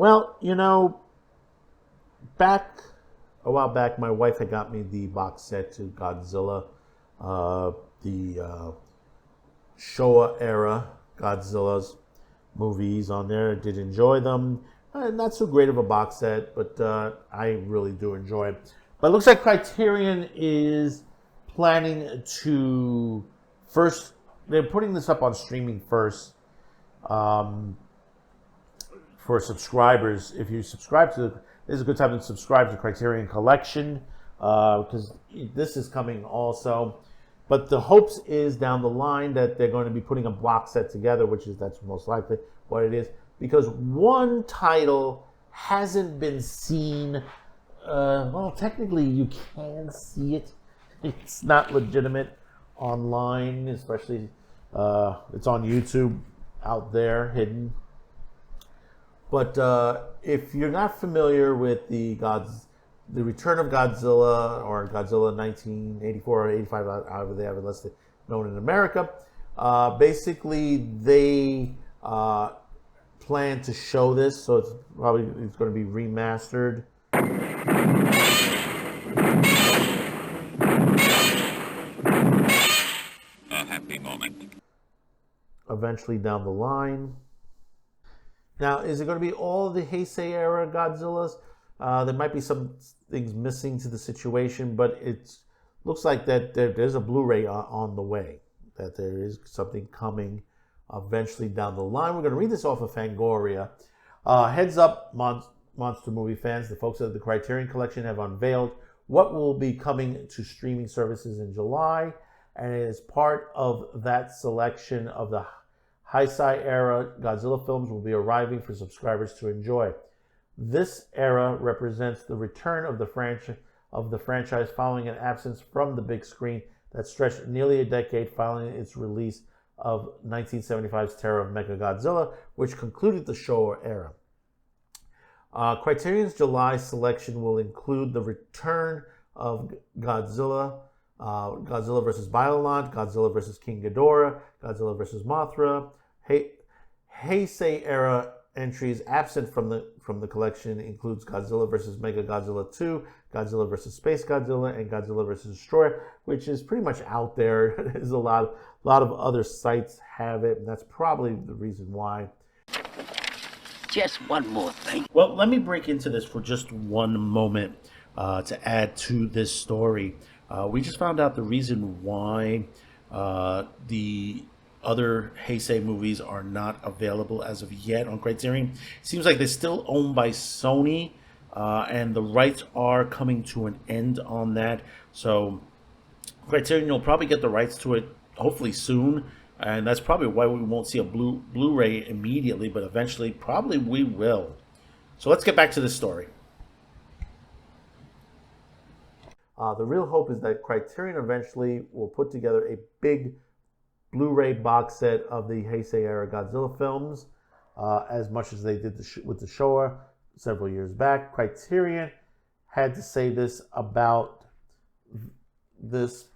Well, back a while back, my wife had got me the box set to Godzilla, the Showa era Godzilla's movies on there. I did enjoy them. Not so great of a box set, but I really do enjoy it. But it looks like Criterion is planning to first. They're putting this up on streaming first for subscribers. If you subscribe to, this is a good time to subscribe to Criterion Collection because this is coming also. But the hopes is down the line that they're going to be putting a box set together, that's most likely what it is, because one title hasn't been seen. Well, technically you can see it. It's not legitimate online, especially it's on YouTube out there hidden. But if you're not familiar with the Return of Godzilla, or Godzilla 1984 or 85, however they have it listed, known in America, basically they plan to show this, so it's going to be remastered. A happy moment. Eventually down the line. Now, is it going to be all the Heisei era Godzillas? There might be some things missing to the situation, but it looks like that there's a Blu-ray on the way, that there is something coming eventually down the line. We're going to read this off of Fangoria. Heads up, monster movie fans. The folks at the Criterion Collection have unveiled what will be coming to streaming services in July, and it is part of that selection of the Heisei era Godzilla films will be arriving for subscribers to enjoy. This era represents the return of the franchise following an absence from the big screen that stretched nearly a decade following its release of 1975's Terror of Mechagodzilla, which concluded the Showa era. Criterion's July selection will include the return of Godzilla, Godzilla vs. Biolante, Godzilla vs. King Ghidorah, Godzilla vs. Mothra. Heisei era entries absent from the collection includes Godzilla vs. Mechagodzilla 2, Godzilla vs. Space Godzilla, and Godzilla vs. Destroyer, which is pretty much out there. There's a lot of other sites have it, and that's probably the reason why. Just one more thing. Well, let me break into this for just one moment to add to this story. We just found out the reason why the other Heisei movies are not available as of yet on Criterion. Seems like they're still owned by Sony, and the rights are coming to an end on that. So Criterion will probably get the rights to it hopefully soon, and that's probably why we won't see a Blu-ray immediately, but eventually probably we will. So let's get back to this story. The real hope is that Criterion eventually will put together a big Blu-ray box set of the Heisei era Godzilla films, as much as they did with the Showa several years back. Criterion had to say this about this.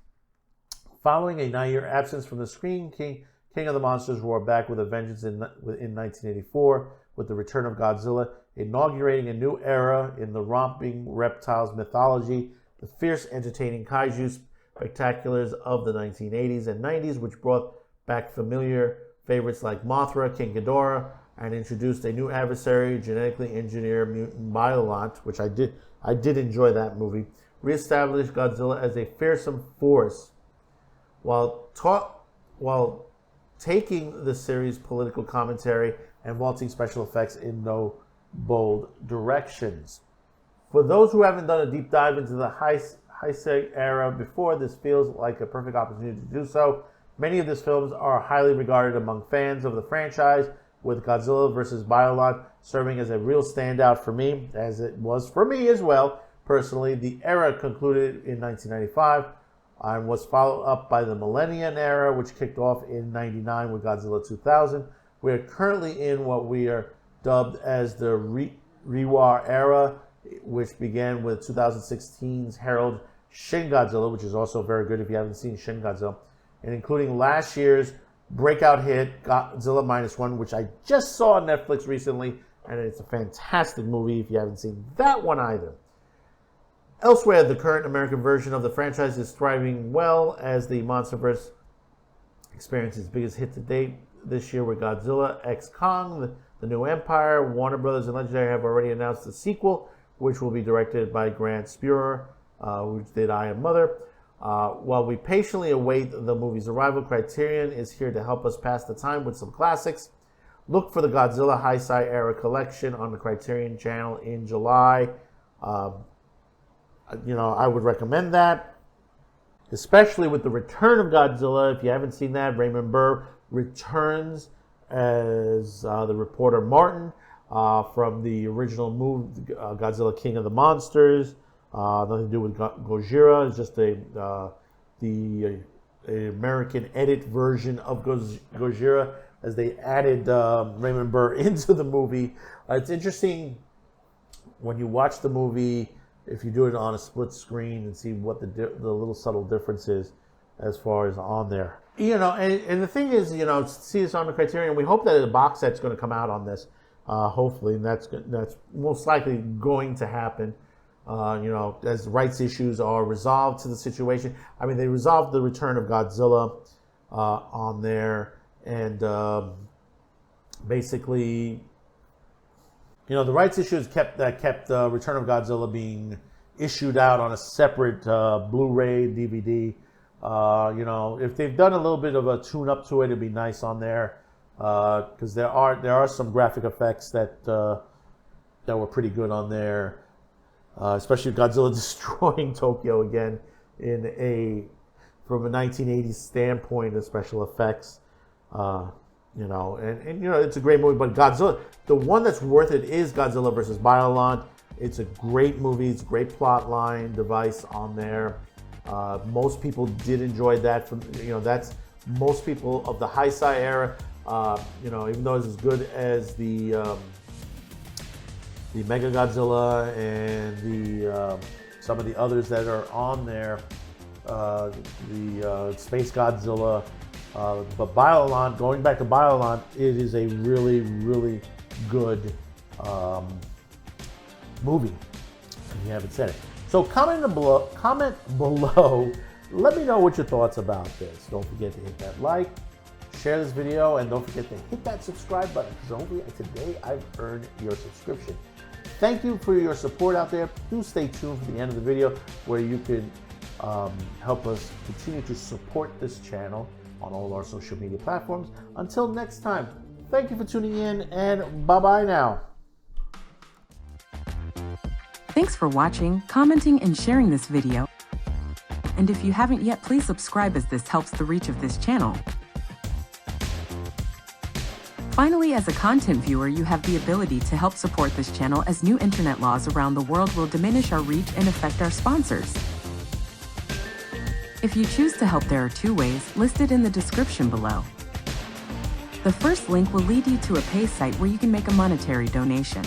Following a 9-year absence from the screen, King of the Monsters roared back with a vengeance in 1984 with the return of Godzilla, inaugurating a new era in the romping reptiles mythology, the fierce, entertaining kaiju spectaculars of the 1980s and 90s, which brought back familiar favorites like Mothra, King Ghidorah, and introduced a new adversary, genetically engineered mutant Biolante, which I did enjoy that movie. Reestablished Godzilla as a fearsome force, while taking the series' political commentary and vaulting special effects in no bold directions. For those who haven't done a deep dive into the Heisei era before, this feels like a perfect opportunity to do so. Many of these films are highly regarded among fans of the franchise, with Godzilla vs. Biolante serving as a real standout for me, as it was for me as well. Personally, the era concluded in 1995 and was followed up by the Millennium era, which kicked off in 1999 with Godzilla 2000. We are currently in what we are dubbed as the Reiwa era, which began with 2016's herald Shin Godzilla, which is also very good if you haven't seen Shin Godzilla, and including last year's breakout hit Godzilla -1, which I just saw on Netflix recently and it's a fantastic movie if you haven't seen that one either. Elsewhere, the current American version of the franchise is thriving well as the MonsterVerse experiences its biggest hit to date this year with Godzilla x Kong, the New Empire. Warner Brothers and Legendary have already announced the sequel, which will be directed by Grant Spurrier, which did I Am Mother. While we patiently await the movie's arrival, Criterion is here to help us pass the time with some classics. Look for the Godzilla Heisei Era collection on the Criterion channel in July. I would recommend that, especially with the return of Godzilla. If you haven't seen that, Raymond Burr returns as the reporter Martin from the original movie, Godzilla King of the Monsters. Nothing to do with Gojira. It's just the American edit version of Gojira, as they added Raymond Burr into the movie. It's interesting when you watch the movie, if you do it on a split screen, and see what the little subtle difference is as far as on there. And the thing is, see this on the Criterion. We hope that a box set's going to come out on this, hopefully, and that's most likely going to happen. As rights issues are resolved to the situation. I mean, they resolved the return of Godzilla on there, and basically, the rights issues kept Return of Godzilla being issued out on a separate Blu-ray, DVD. If they've done a little bit of a tune-up to it, it'd be nice on there, because there are some graphic effects that were pretty good on there. Especially Godzilla destroying Tokyo again from a 1980s standpoint of special effects. It's a great movie, but Godzilla, the one that's worth it is Godzilla versus Biollante. It's a great movie. It's a great plot line device on there. Most people did enjoy that. That's most people of the Heisei era. Even though it's as good as the Mega Godzilla and some of the others that are on there, the Space Godzilla, but Biollante, going back to Biollante, it is a really, really good movie, if you haven't said it. So comment below, let me know what your thoughts about this. Don't forget to hit that like, share this video, and don't forget to hit that subscribe button, because hopefully today I've earned your subscription. Thank you for your support out there. Do stay tuned for the end of the video, where you can help us continue to support this channel on all our social media platforms. Until next time, thank you for tuning in, and bye-bye now. Thanks for watching, commenting, and sharing this video. And if you haven't yet, please subscribe, as this helps the reach of this channel. Finally, as a content viewer, you have the ability to help support this channel, as new internet laws around the world will diminish our reach and affect our sponsors. If you choose to help, there are two ways listed in the description below. The first link will lead you to a pay site where you can make a monetary donation.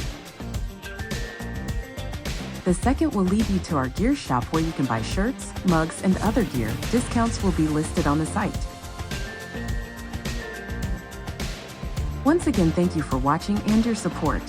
The second will lead you to our gear shop, where you can buy shirts, mugs, and other gear. Discounts will be listed on the site. Once again, thank you for watching and your support.